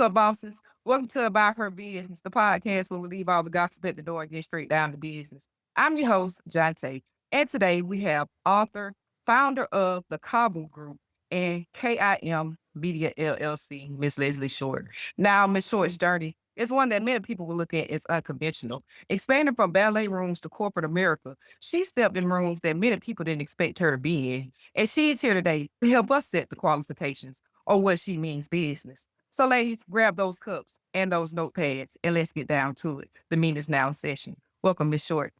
What's up, bosses? Welcome to About Her Business, the podcast where we leave all the gossip at the door and get straight down to business. I'm your host, Jonte, and today we have author, founder of the Cavu Group and KIM Media LLC, Miss Leslie Short. Now, Miss Short's journey is one that many people will look at as unconventional. Expanding from ballet rooms to corporate America, she stepped in rooms that many people didn't expect her to be in. And she's here today to help us set the qualifications or what she means business. So, ladies, grab those cups and those notepads and let's get down to it. The meeting is now in session. Welcome, Miss Short.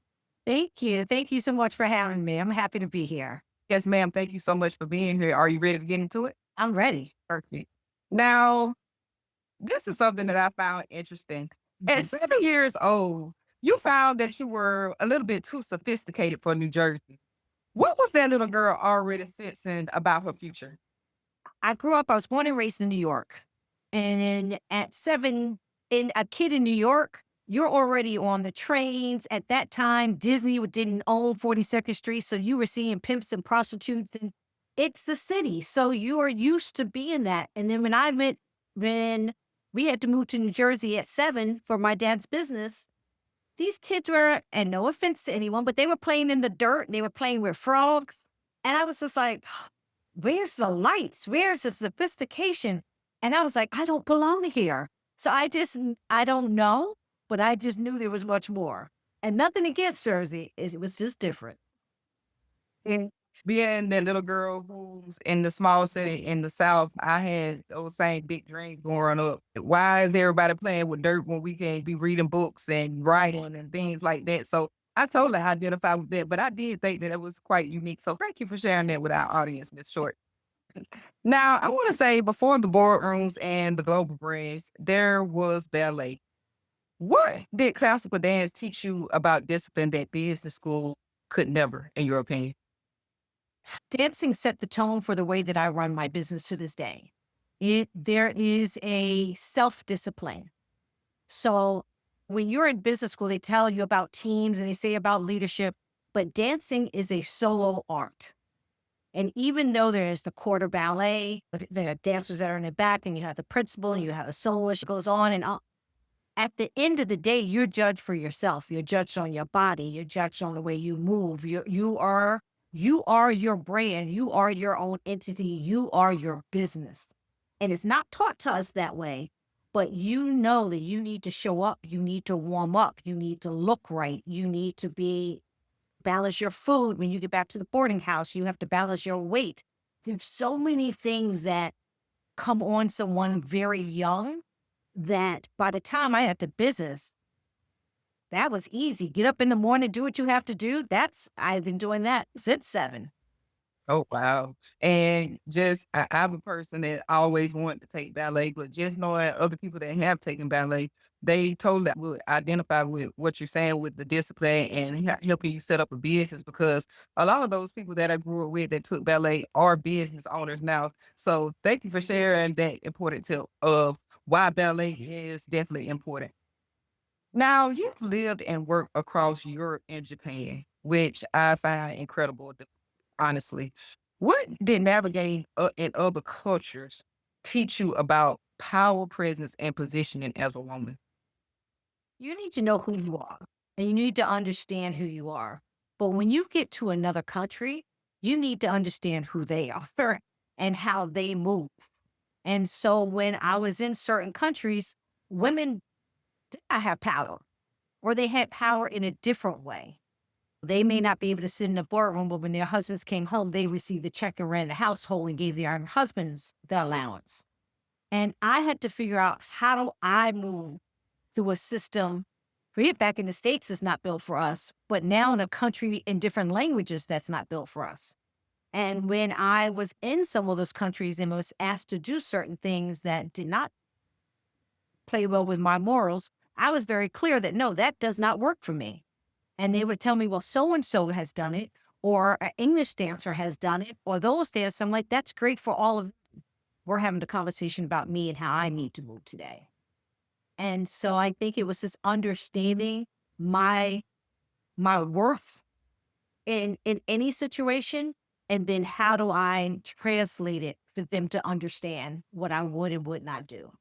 Thank you. Thank you so much for having me. I'm happy to be here. Yes, ma'am. Thank you so much for being here. Are you ready to get into it? I'm ready. Perfect. Now, this is something that I found interesting. At Mhm. 7 years old, you found that you were a little bit too sophisticated for New Jersey. What was that little girl already sensing about her future? I was born and raised in New York. And at 7, in a kid in New York, you're already on the trains. At that time, Disney didn't own 42nd Street. So you were seeing pimps and prostitutes, and it's the city. So you are used to being that. And then when we had to move to New Jersey at 7 for my dad's business, these kids were, and no offense to anyone, but they were playing in the dirt. They were playing with frogs. And I was just like, where's the lights? Where's the sophistication? And I was like, I don't belong here. So I don't know, but I just knew there was much more. And nothing against Jersey. It was just different. And being that little girl who's in the small city in the South, I had those same big dreams growing up. Why is everybody playing with dirt when we can be reading books and writing and things like that? So I totally identify with that, but I did think that it was quite unique. So thank you for sharing that with our audience, Miss Short. Now, I want to say before the boardrooms and the global brands, there was ballet. What did classical dance teach you about discipline that business school could never, in your opinion? Dancing set the tone for the way that I run my business to this day. There is a self-discipline. So when you're in business school, they tell you about teams and they say about leadership, but dancing is a solo art. And even though there is the quarter ballet, there are dancers that are in the back, and you have the principal, and you have the soloist, goes on and on. At the end of the day, you're judged for yourself. You're judged on your body. You're judged on the way you move. You are your brand. You are your own entity. You are your business. And it's not taught to us that way, but you know that you need to show up. You need to warm up. You need to look right. You need to balance your food. When you get back to the boarding house, you have to balance your weight. There's so many things that come on someone very young that by the time I had the business, that was easy. Get up in the morning, do what you have to do. I've been doing that since 7. Oh, wow. And just, I'm a person that always wanted to take ballet, but just knowing other people that have taken ballet, they totally would identify with what you're saying with the discipline and helping you set up a business because a lot of those people that I grew up with that took ballet are business owners now. So thank you for sharing that important tip of why ballet is definitely important. Now, you've lived and worked across Europe and Japan, which I find incredible, honestly. What did navigating in other cultures teach you about power, presence, and positioning as a woman? You need to know who you are and you need to understand who you are. But when you get to another country, you need to understand who they are and how they move. And so when I was in certain countries, women did not have power, or they had power in a different way. They may not be able to sit in the boardroom, but when their husbands came home, they received the check and ran the household and gave their husbands the allowance. And I had to figure out, how do I move through a system? Back in the States is not built for us, but now in a country in different languages that's not built for us. And when I was in some of those countries and was asked to do certain things that did not play well with my morals, I was very clear that no, that does not work for me. And they would tell me, well, so and so has done it, or an English dancer has done it, or those dancers. I'm like, that's great for all of. We're having a conversation about me and how I need to move today. And so I think it was just understanding my worth in any situation, and then how do I translate it for them to understand what I would and would not do.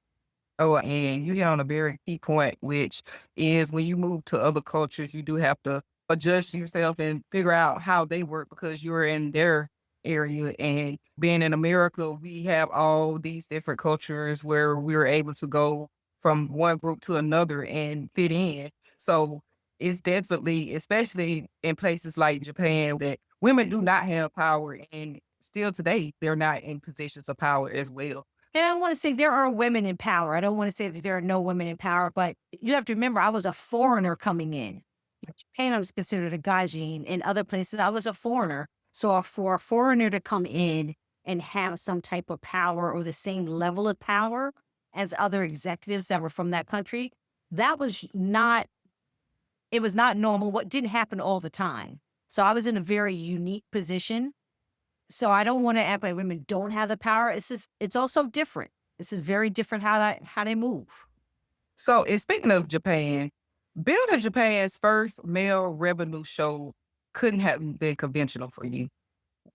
Oh, and you hit on a very key point, which is when you move to other cultures, you do have to adjust yourself and figure out how they work because you're in their area. And being in America, we have all these different cultures where we're able to go from one group to another and fit in. So it's definitely, especially in places like Japan, that women do not have power. And still today, they're not in positions of power as well. And I don't want to say there are women in power. I don't want to say that there are no women in power, but you have to remember I was a foreigner coming in. In Japan, I was considered a gaijin. In other places, I was a foreigner. So for a foreigner to come in and have some type of power or the same level of power as other executives that were from that country, that was not, it was not normal. What didn't happen all the time. So I was in a very unique position, so I don't wanna act like women don't have the power. It's also different. This is very different how they move. So, and speaking of Japan, building Japan's first male revenue show couldn't have been conventional for you.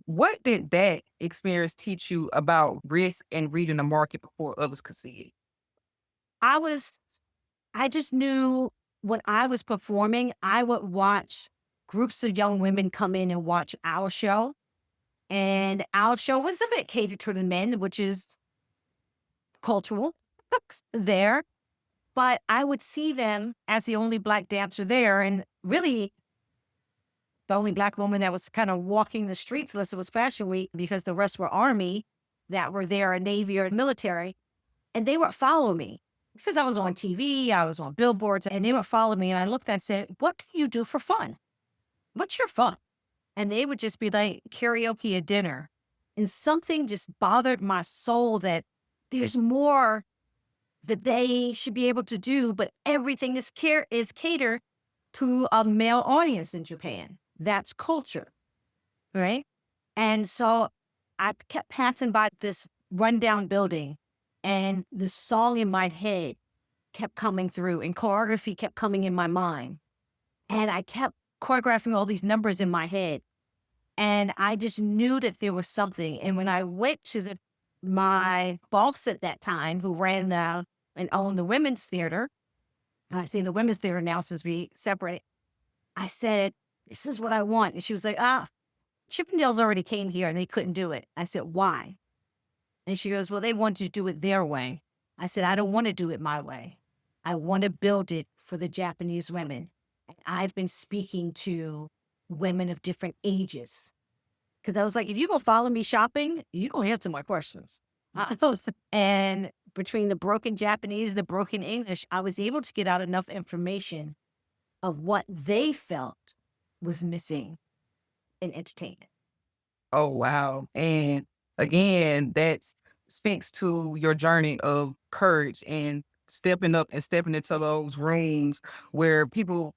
What did that experience teach you about risk and reading the market before others could see it? I was I just knew when I was performing, I would watch groups of young women come in and watch our show, and our show was a bit catered to the men, which is cultural there, but I would see them as the only Black dancer there, and really the only Black woman that was kind of walking the streets unless it was Fashion Week because the rest were Army that were there, or Navy or military, and they would follow me because I was on TV, I was on billboards, and they would follow me. And I looked and said, "What do you do for fun? What's your fun?" And they would just be like, "Karaoke at dinner." And something just bothered my soul that there's more that they should be able to do, but everything is catered to a male audience in Japan. That's culture, right? And so I kept passing by this rundown building, and the song in my head kept coming through, and choreography kept coming in my mind. And I kept choreographing all these numbers in my head. And I just knew that there was something. And when I went to my boss at that time, who ran the and owned the women's theater, and I say the women's theater now since we separated, I said, "This is what I want." And she was like, Chippendales already came here and they couldn't do it. I said, "Why?" And she goes, "Well, they wanted to do it their way." I said, "I don't want to do it my way. I want to build it for the Japanese women." And I've been speaking to women of different ages because I was like, if you gonna follow me shopping, you gonna answer my questions. And between the broken Japanese, the broken English, I was able to get out enough information of what they felt was missing in entertainment. Oh, wow. And again, that speaks to your journey of courage and stepping up and stepping into those rooms where people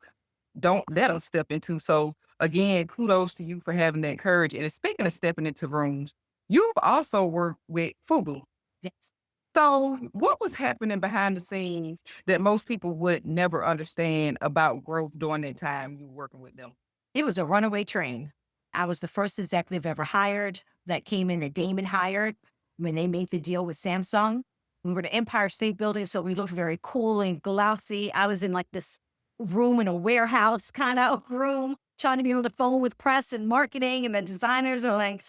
don't let us step into. So again, kudos to you for having that courage. And speaking of stepping into rooms, you've also worked with FUBU. Yes. So what was happening behind the scenes that most people would never understand about growth during that time you were working with them? It was a runaway train. I was the first executive ever hired that came in that Damon hired when they made the deal with Samsung. We were the Empire State Building, so we looked very cool and glossy. I was in like this room in a warehouse kind of room, trying to be on the phone with press and marketing, and the designers are like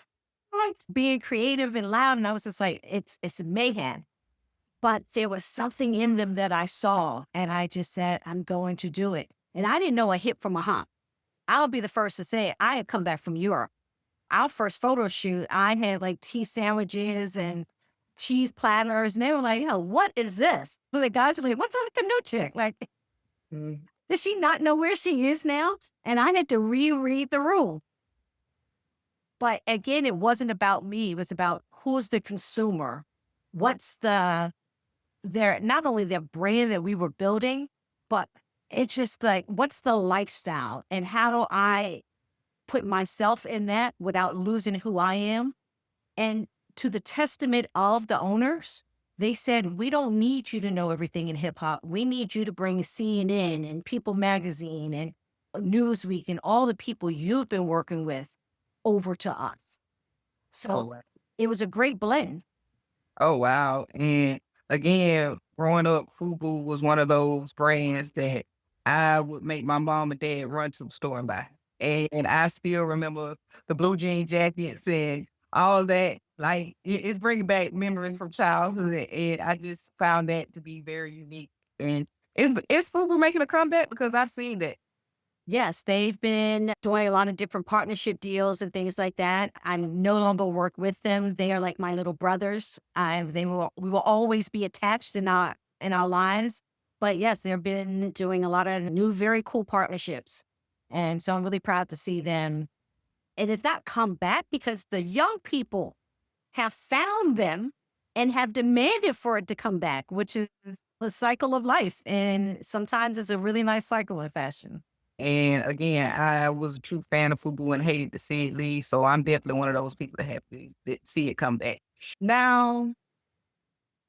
being creative and loud. And I was just like, it's mayhem. But there was something in them that I saw, and I just said, I'm going to do it. And I didn't know a hip from a hop. I'll be the first to say it. I had come back from Europe. Our first photo shoot, I had like tea sandwiches and cheese platters, and they were like, "Yo, what is this?" So the guys were like, "What's like a new chick? Like, Mm. does she not know where she is now?" And I had to reread the room. But again, it wasn't about me. It was about who's the consumer. What's their not only their brand that we were building, but it's just like, what's the lifestyle and how do I put myself in that without losing who I am? And to the testament of the owners, they said, "We don't need you to know everything in hip hop. We need you to bring CNN and People Magazine and Newsweek and all the people you've been working with over to us." Oh, So wow. it was a great blend. Oh, wow. And again, growing up, FUBU was one of those brands that I would make my mom and dad run to the store and buy. And I still remember the blue jean jackets and all that. Like it's bringing back memories from childhood, and I just found that to be very unique. And is FUBU making a comeback because I've seen that. Yes, they've been doing a lot of different partnership deals and things like that. I no longer work with them. They are like my little brothers. We will always be attached in our lives. But yes, they've been doing a lot of new, very cool partnerships. And so I'm really proud to see them. And it's not come back because the young people have found them and have demanded for it to come back, which is the cycle of life. And sometimes it's a really nice cycle in fashion. And again, I was a true fan of FUBU and hated to see it leave. So I'm definitely one of those people that happy to see it come back. Now,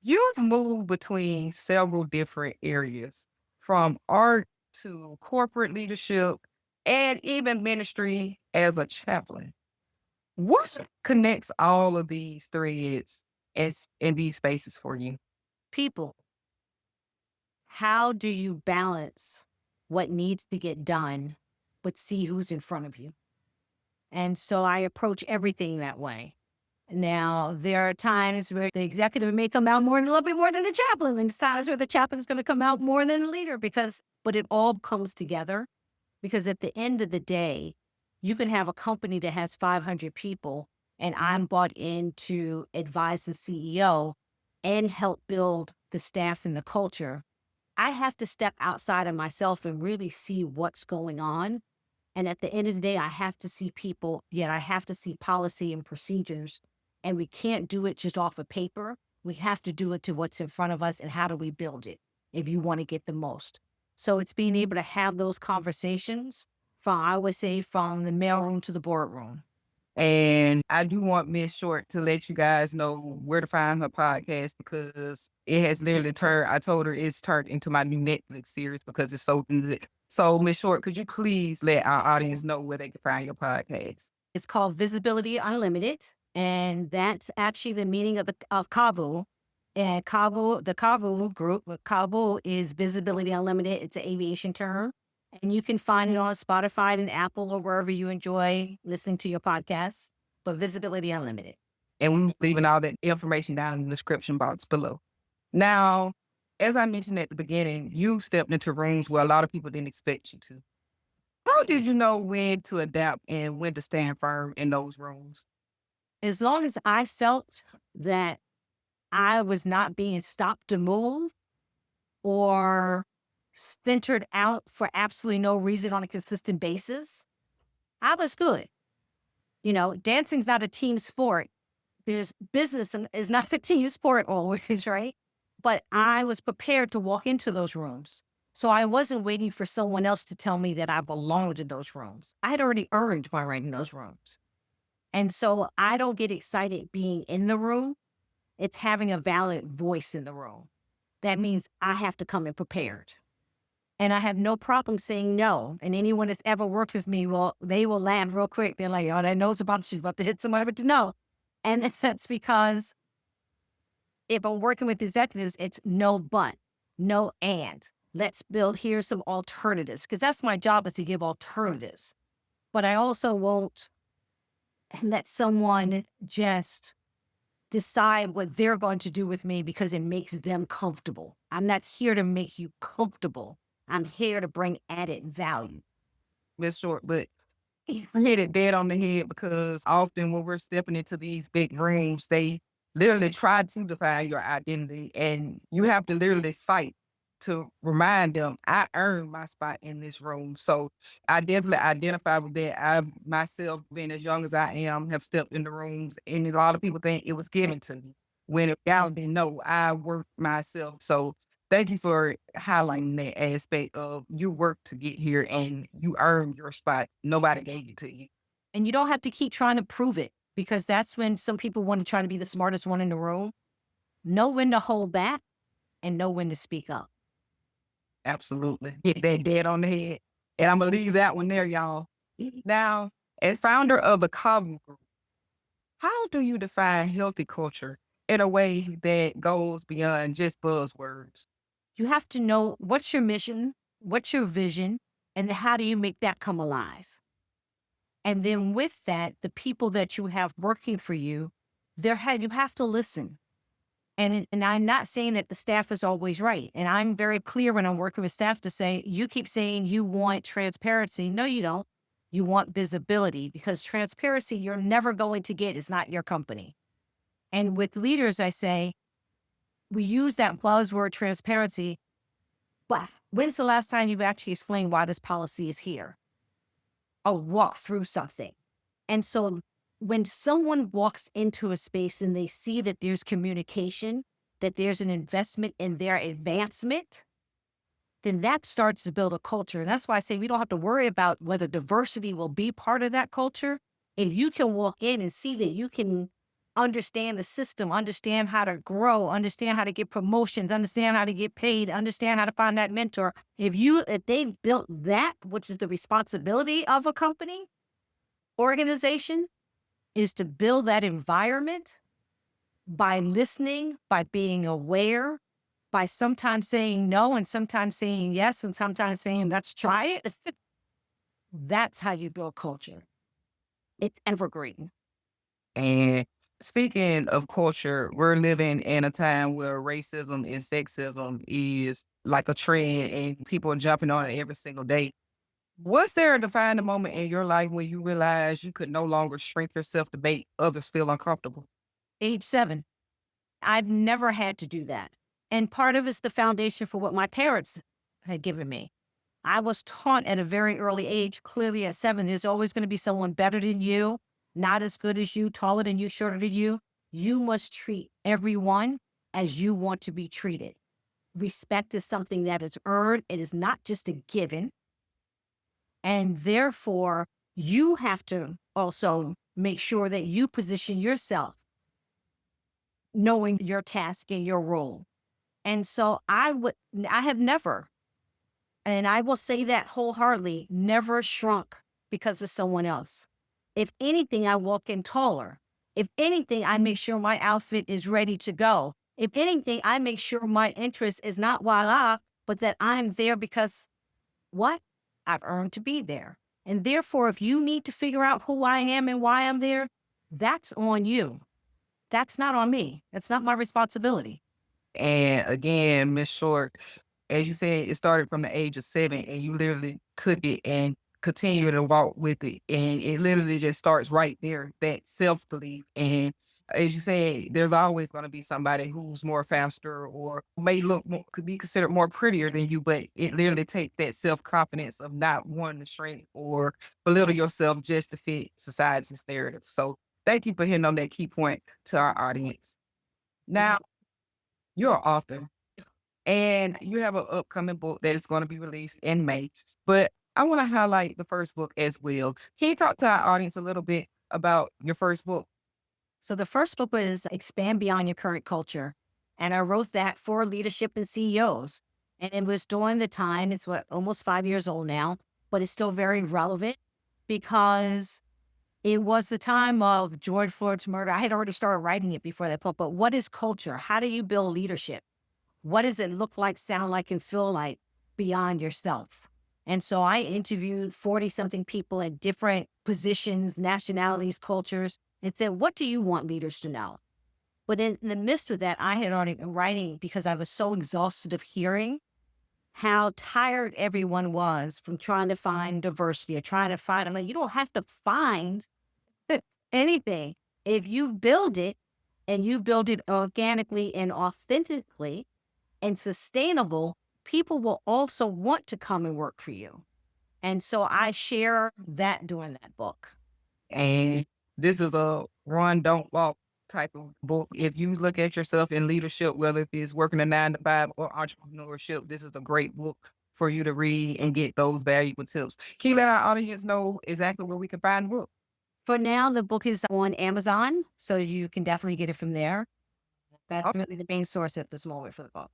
you've moved between several different areas, from art to corporate leadership and even ministry as a chaplain. What connects all of these threads as in these spaces for you? People, how do you balance what needs to get done, but see who's in front of you? And so I approach everything that way. Now, there are times where the executive may come out more, a little bit more than the chaplain, and times where the chaplain is going to come out more than the leader but it all comes together because at the end of the day, you can have a company that has 500 people and I'm brought in to advise the CEO and help build the staff and the culture. I have to step outside of myself and really see what's going on. And at the end of the day, I have to see people, yet I have to see policy and procedures. And we can't do it just off of paper. We have to do it to what's in front of us and how do we build it if you want to get the most. So it's being able to have those conversations from, I would say, from the mailroom to the boardroom. And I do want Miss Short to let you guys know where to find her podcast because it has literally turned, I told her it's turned into my new Netflix series because it's so good. So, Miss Short, could you please let our audience know where they can find your podcast? It's called Visibility Unlimited, and that's actually the meaning of Cavu. And Cavu, the Cavu Group, Cavu is Visibility Unlimited. It's an aviation term, and you can find it on Spotify and Apple or wherever you enjoy listening to your podcasts. But Visibility Unlimited. And we're leaving all that information down in the description box below. Now, as I mentioned at the beginning, you stepped into rooms where a lot of people didn't expect you to. How did you know when to adapt and when to stand firm in those rooms? As long as I felt that I was not being stopped to move or centered out for absolutely no reason on a consistent basis, I was good. You know, dancing's not a team sport. There's business and is not a team sport always, right? But I was prepared to walk into those rooms. So I wasn't waiting for someone else to tell me that I belonged in those rooms. I had already earned my right in those rooms. And so I don't get excited being in the room. It's having a valid voice in the room. That means I have to come in prepared. And I have no problem saying no. And anyone that's ever worked with me, well, they will laugh real quick. They're like, oh, that knows about, she's about to hit somebody with the no. And that's because if I'm working with executives, it's no but, no and. Let's build, here's some alternatives. Because that's my job, is to give alternatives. But I also won't let someone just decide what they're going to do with me because it makes them comfortable. I'm not here to make you comfortable. I'm here to bring added value. Miss Short, but you hit it dead on the head because often when we're stepping into these big rooms, they literally try to define your identity, and you have to literally fight to remind them, I earned my spot in this room. So I definitely identify with that. I myself, being as young as I am, have stepped in the rooms, and a lot of people think it was given to me. When in reality, no, I worked myself. So thank you for highlighting that aspect of you worked to get here and you earned your spot. Nobody gave it to you. And you don't have to keep trying to prove it because that's when some people want to try to be the smartest one in the room. Know when to hold back and know when to speak up. Absolutely. Hit that dead on the head. And I'm gonna leave that one there, y'all. Now, as founder of the Cavu Group, how do you define healthy culture in a way that goes beyond just buzzwords. You have to know what's your mission, what's your vision, and how do you make that come alive? And then with that, the people that you have working for you, you have to listen. And I'm not saying that the staff is always right. And I'm very clear when I'm working with staff to say, you keep saying you want transparency. No, you don't. You want visibility, because transparency you're never going to get. It's not your company. And with leaders, I say, we use that buzzword transparency, but when's the last time you've actually explained why this policy is here? Or walk through something. And so when someone walks into a space and they see that there's communication, that there's an investment in their advancement, then that starts to build a culture. And that's why I say we don't have to worry about whether diversity will be part of that culture. If you can walk in and see that you can understand the system, understand how to grow, understand how to get promotions, understand how to get paid, understand how to find that mentor. If they've built that, which is the responsibility of a company, organization, is to build that environment by listening, by being aware, by sometimes saying no and sometimes saying yes and sometimes saying, let's try it. That's how you build culture. It's evergreen. And speaking of culture, we're living in a time where racism and sexism is like a trend and people are jumping on it every single day. Was there a defining moment in your life when you realized you could no longer shrink yourself to make others feel uncomfortable? Age 7, I've never had to do that. And part of it's the foundation for what my parents had given me. I was taught at a very early age, clearly at 7, there's always going to be someone better than you, not as good as you, taller than you, shorter than you. You must treat everyone as you want to be treated. Respect is something that is earned. It is not just a given. And therefore, you have to also make sure that you position yourself knowing your task and your role. And so I have never, and I will say that wholeheartedly, never shrunk because of someone else. If anything, I walk in taller. If anything, I make sure my outfit is ready to go. If anything, I make sure my interest is not voila, but that I'm there because what? I've earned to be there. And therefore, if you need to figure out who I am and why I'm there, that's on you. That's not on me. That's not my responsibility. And again, Miss Short, as you said, it started from the age of 7 and you literally took it and continue to walk with it. And it literally just starts right there, that self-belief. And as you said, there's always going to be somebody who's more faster or may look more, could be considered more prettier than you, but it literally takes that self-confidence of not wanting to shrink or belittle yourself just to fit society's narrative. So thank you for hitting on that key point to our audience. Now, you're an author and you have an upcoming book that is going to be released in May. But I want to highlight the first book as well. Can you talk to our audience a little bit about your first book? So the first book was Expand Beyond Your Current Culture. And I wrote that for leadership and CEOs. And it was during the time, it's what, almost 5 years old now, but it's still very relevant because it was the time of George Floyd's murder. I had already started writing it before that book, but what is culture? How do you build leadership? What does it look like, sound like, and feel like beyond yourself? And so I interviewed 40 something people at different positions, nationalities, cultures, and said, what do you want leaders to know? But in the midst of that, I had already been writing because I was so exhausted of hearing how tired everyone was from trying to find diversity or trying to find. I'm like, you don't have to find anything. If you build it and you build it organically and authentically and sustainable, people will also want to come and work for you. And so I share that during that book. And this is a run, don't walk type of book. If you look at yourself in leadership, whether it's working a 9 to 5 or entrepreneurship, this is a great book for you to read and get those valuable tips. Can you let our audience know exactly where we can find the book? For now, the book is on Amazon, so you can definitely get it from there. That's really the main source at this moment for the book.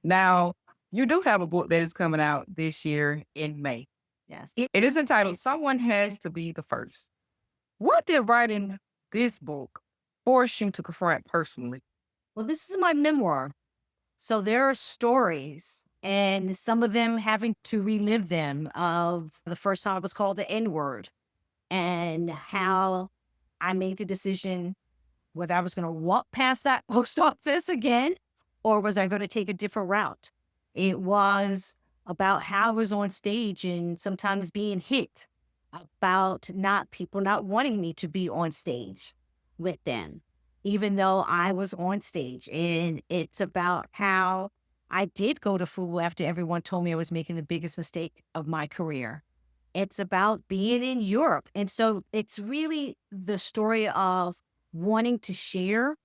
Now, you do have a book that is coming out this year in May. Yes. It is entitled Someone Has to Be the First. What did writing this book force you to confront personally? Well, this is my memoir. So there are stories, and some of them having to relive them of the first time I was called the N word and how I made the decision whether I was going to walk past that post office again or was I going to take a different route. It was about how I was on stage and sometimes being hit, about not people not wanting me to be on stage with them, even though I was on stage. And it's about how I did go to FUBU after everyone told me I was making the biggest mistake of my career. It's about being in Europe. And so it's really the story of wanting to share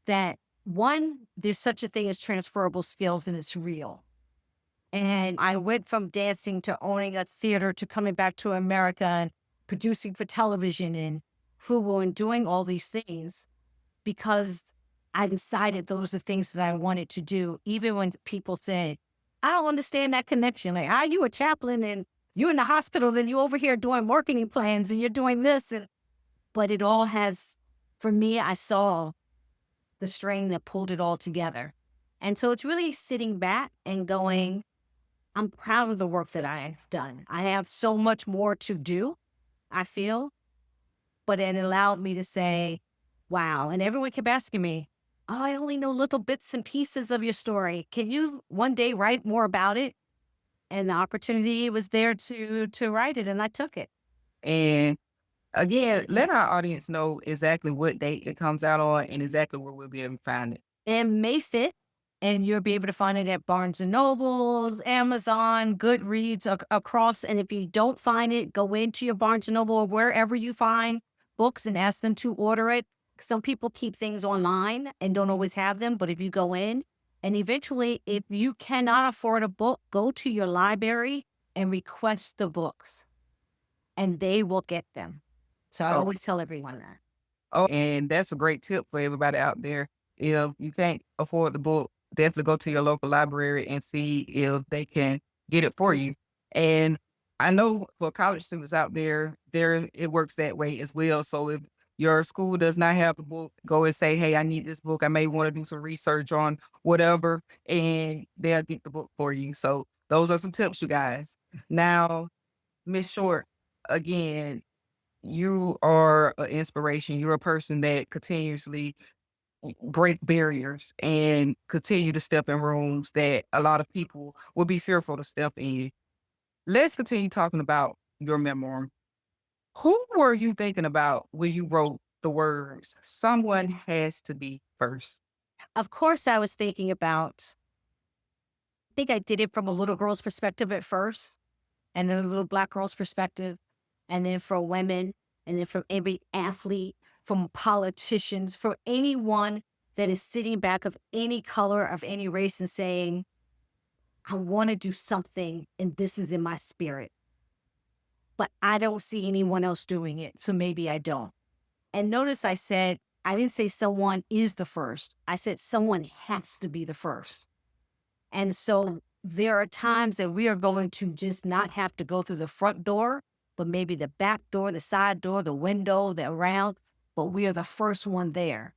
that one, there's such a thing as transferable skills and it's real. And I went from dancing to owning a theater to coming back to America and producing for television and FUBU and doing all these things because I decided those are things that I wanted to do, even when people say, I don't understand that connection. Like, are you a chaplain and you're in the hospital, then you over here doing marketing plans and you're doing this. But it all has, for me, I saw the string that pulled it all together. And so it's really sitting back and going, I'm proud of the work that I've done. I have so much more to do, I feel, but it allowed me to say, wow. And everyone kept asking me, oh, I only know little bits and pieces of your story. Can you one day write more about it? And the opportunity was there to write it, and I took it. And again, let our audience know exactly what date it comes out on and exactly where we'll be able to find it. And May 5th, and you'll be able to find it at Barnes& and Nobles, Amazon, Goodreads, across. And if you don't find it, go into your Barnes& and Noble or wherever you find books and ask them to order it. Some people keep things online and don't always have them, but if you go in, and eventually, if you cannot afford a book, go to your library and request the books, and they will get them. So I Oh, always tell everyone that. oh, and that's a great tip for everybody out there. If you can't afford the book, definitely go to your local library and see if they can get it for you. And I know for college students out there it works that way as well. So if your school does not have the book, go and say, "Hey, I need this book. I may want to do some research on whatever," and they'll get the book for you. So those are some tips, you guys. Now, Miss Short, again, you are an inspiration. You're a person that continuously break barriers and continue to step in rooms that a lot of people would be fearful to step in. Let's continue talking about your memoir. Who were you thinking about when you wrote the words, "Someone has to be first"? Of course, I was thinking about, I think I did it from a little girl's perspective at first, and then a little Black girl's perspective, and then for women, and then from every athlete, from politicians, for anyone that is sitting back of any color, of any race, and saying, I want to do something, and this is in my spirit, but I don't see anyone else doing it, so maybe I don't. And notice I didn't say someone is the first. I said someone has to be the first. And so there are times that we are going to just not have to go through the front door, but maybe the back door, the side door, the window, the around, but we are the first one there.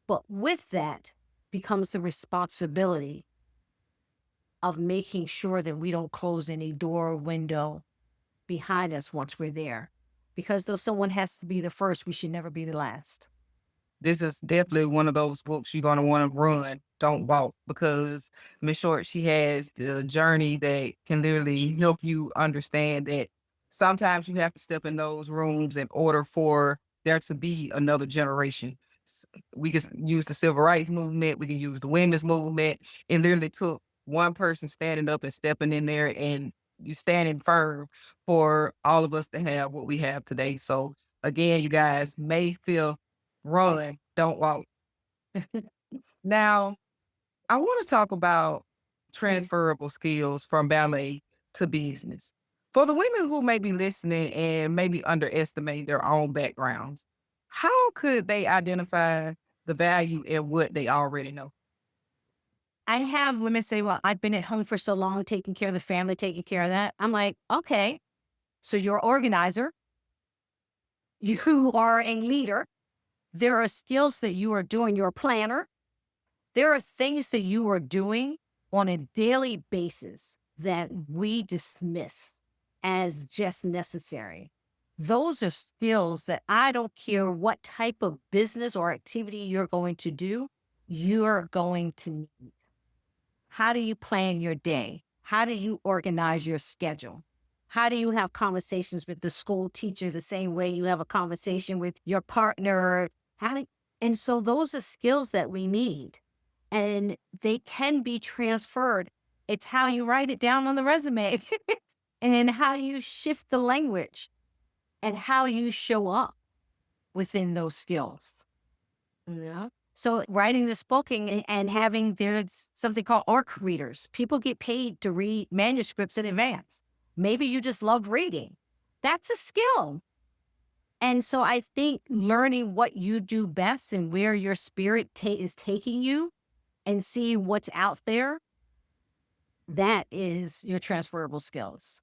But with that becomes the responsibility of making sure that we don't close any door or window behind us once we're there. Because though someone has to be the first, we should never be the last. This is definitely one of those books you're gonna wanna run, don't walk, because Miss Short, she has the journey that can literally help you understand that sometimes you have to step in those rooms in order for there to be another generation. We can use the civil rights movement, we can use the women's movement. It literally took one person standing up and stepping in there and you standing firm for all of us to have what we have today. So again, you guys, May 5th, run, don't walk. Now, I want to talk about transferable skills from ballet to business. For the women who may be listening and maybe underestimate their own backgrounds, how could they identify the value in what they already know? I have women say, well, I've been at home for so long, taking care of the family, taking care of that. I'm like, okay, so you're an organizer, you are a leader. There are skills that you are doing. You're a planner. There are things that you are doing on a daily basis that we dismiss as just necessary. Those are skills that I don't care what type of business or activity you're going to do, you're going to need. How do you plan your day? How do you organize your schedule? How do you have conversations with the school teacher the same way you have a conversation with your partner? And so those are skills that we need and they can be transferred. It's how you write it down on the resume and how you shift the language and how you show up within those skills. Yeah. So writing this book and having there's something called ARC readers. People get paid to read manuscripts in advance. Maybe you just love reading. That's a skill. And so I think learning what you do best and where your spirit is taking you and see what's out there, that is your transferable skills.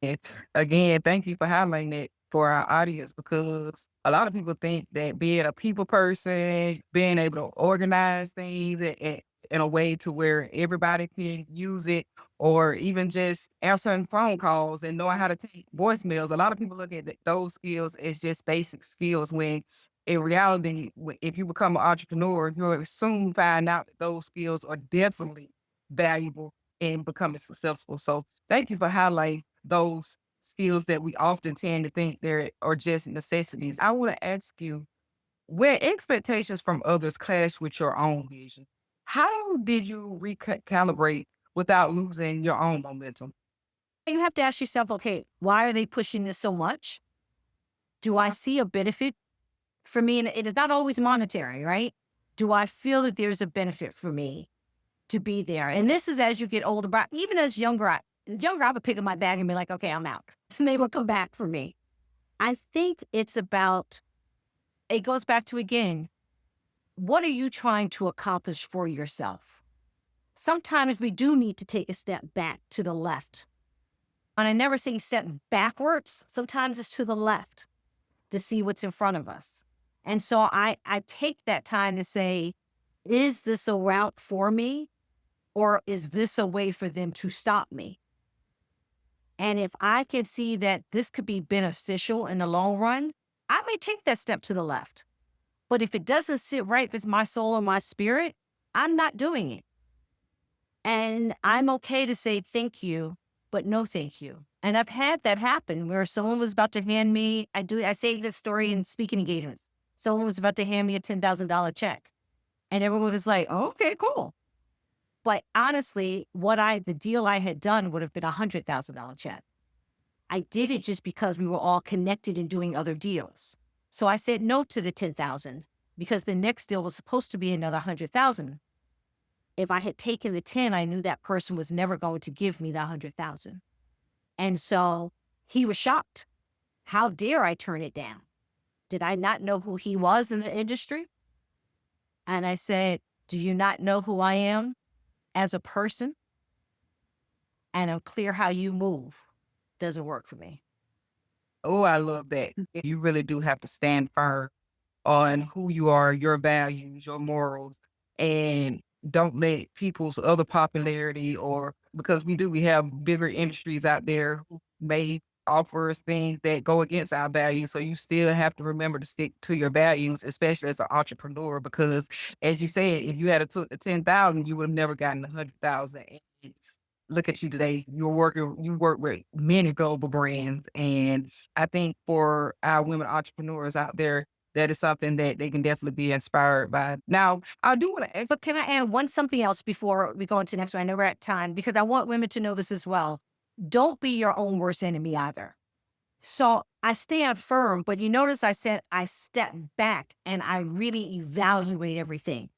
And again, thank you for highlighting that for our audience because a lot of people think that being a people person, being able to organize things in a way to where everybody can use it, or even just answering phone calls and knowing how to take voicemails. A lot of people look at those skills as just basic skills when in reality, if you become an entrepreneur, you'll soon find out that those skills are definitely valuable in becoming successful. So thank you for highlighting those skills that we often tend to think they are just necessities. I want to ask you, where expectations from others clash with your own vision, how did you recalibrate without losing your own momentum? You have to ask yourself, okay, why are they pushing this so much? Do I see a benefit for me? And it is not always monetary, right? Do I feel that there's a benefit for me to be there? And this is as you get older, but even as younger, I would pick up my bag and be like, okay, I'm out. And they would come back for me. I think it's about, it goes back to again, what are you trying to accomplish for yourself? Sometimes we do need to take a step back to the left. And I never say step backwards. Sometimes it's to the left to see what's in front of us. And so I take that time to say, is this a route for me? Or is this a way for them to stop me? And if I can see that this could be beneficial in the long run, I may take that step to the left. But if it doesn't sit right with my soul or my spirit, I'm not doing it. And I'm okay to say thank you, but no thank you. And I've had that happen where someone was about to hand me, I say this story in speaking engagements. Someone was about to hand me a $10,000 check. And everyone was like, oh, okay, cool. But honestly, the deal I had done would have been a $100,000 check. I did it just because we were all connected and doing other deals. So I said no to the 10,000 because the next deal was supposed to be another 100,000. If I had taken the 10, I knew that person was never going to give me the 100,000. And so he was shocked. How dare I turn it down? Did I not know who he was in the industry? And I said, do you not know who I am as a person? And I'm clear how you move. Doesn't work for me. Oh, I love that. You really do have to stand firm on who you are, your values, your morals, and don't let people's other popularity or because we have bigger industries out there who may offer us things that go against our values. So you still have to remember to stick to your values, especially as an entrepreneur, because as you said, if you had took the 10,000, you would have never gotten 100,000. Look at you today. You work with many global brands. And I think for our women entrepreneurs out there, that is something that they can definitely be inspired by. Now, I do want to ask. But can I add something else before we go into the next one? I know we're at time because I want women to know this as well. Don't be your own worst enemy either. So I stand firm, but you notice I said I step back and I really evaluate everything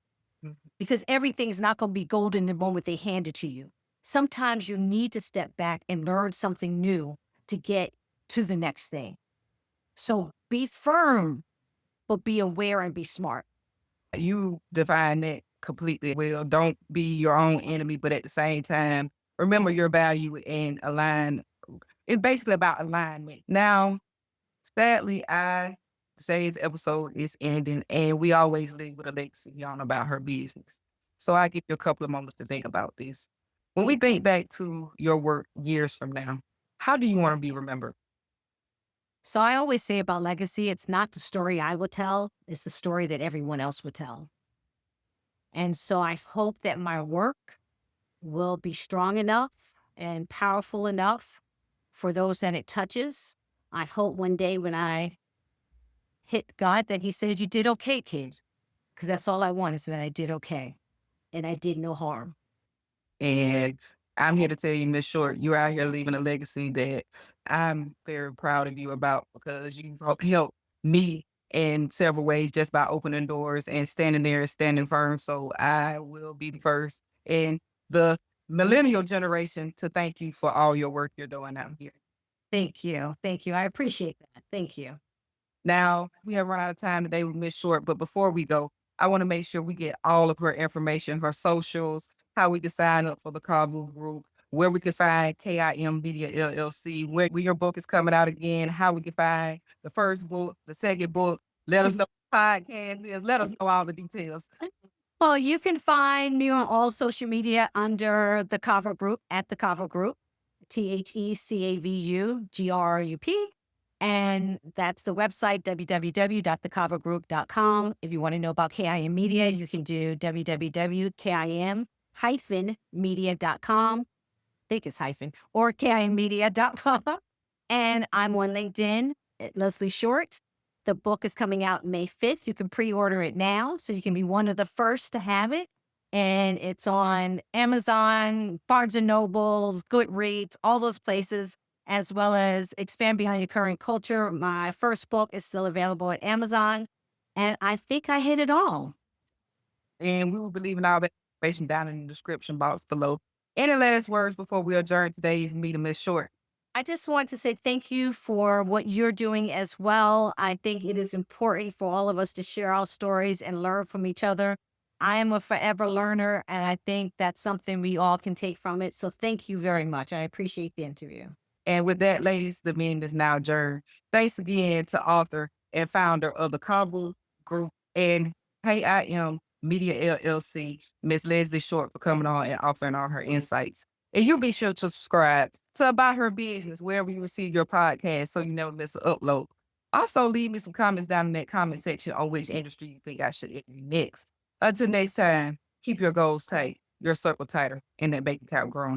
because everything's not going to be golden the moment they hand it to you. Sometimes you need to step back and learn something new to get to the next thing. So be firm, but be aware and be smart. You define that completely well. Don't be your own enemy, but at the same time, remember your value and align. It's basically about alignment. Now, sadly, today's episode is ending, and we always leave with Alexi on about her business. So I give you a couple of moments to think about this. When we think back to your work years from now, how do you want to be remembered? So I always say about legacy, it's not the story I will tell, it's the story that everyone else would tell. And so I hope that my work will be strong enough and powerful enough for those that it touches. I hope one day when I hit God that He said, "You did okay, kid." Because that's all I want is that I did okay and I did no harm. And I'm here to tell you, Miss Short, you're out here leaving a legacy that I'm very proud of you about because you've helped me in several ways just by opening doors and standing there and standing firm. So I will be the first and the millennial generation to thank you for all your work you're doing out here. Thank you. Thank you. I appreciate that. Thank you. Now, we have run out of time today with Miss Short, but before we go, I want to make sure we get all of her information, her socials, how we can sign up for the Cavu Group, where we can find KIM Media LLC, where your book is coming out again, how we can find the first book, the second book. Let us know what the podcast is. Let us know all the details. Well, you can find me on all social media under the Cavu Group at the Cavu Group, TheCavugroup. And that's the website, www.thecavagroup.com. If you want to know about KIM Media, you can do www.kim-media.com. Think it's hyphen, or kimmedia.com. And I'm on LinkedIn at Leslie Short. The book is coming out May 5th. You can pre-order it now, so you can be one of the first to have it. And it's on Amazon, Barnes and Nobles, Goodreads, all those places, as well as Expand Beyond Your Current Culture. My first book is still available at Amazon. And I think I hit it all. And we will be leaving all that information down in the description box below. Any last words before we adjourn today's meeting, Miss Short? I just want to say thank you for what you're doing as well. I think it is important for all of us to share our stories and learn from each other. I am a forever learner, and I think that's something we all can take from it. So thank you very much. I appreciate the interview. And with that, ladies, the meeting is now adjourned. Thanks again to author and founder of the Cavu Group and KIM Media LLC, Miss Leslie Short, for coming on and offering all her insights. And you be sure to subscribe to About Her Business wherever you receive your podcast so you never miss an upload. Also, leave me some comments down in that comment section on which industry you think I should interview next. Until next time, keep your goals tight, your circle tighter, and that bank account growing.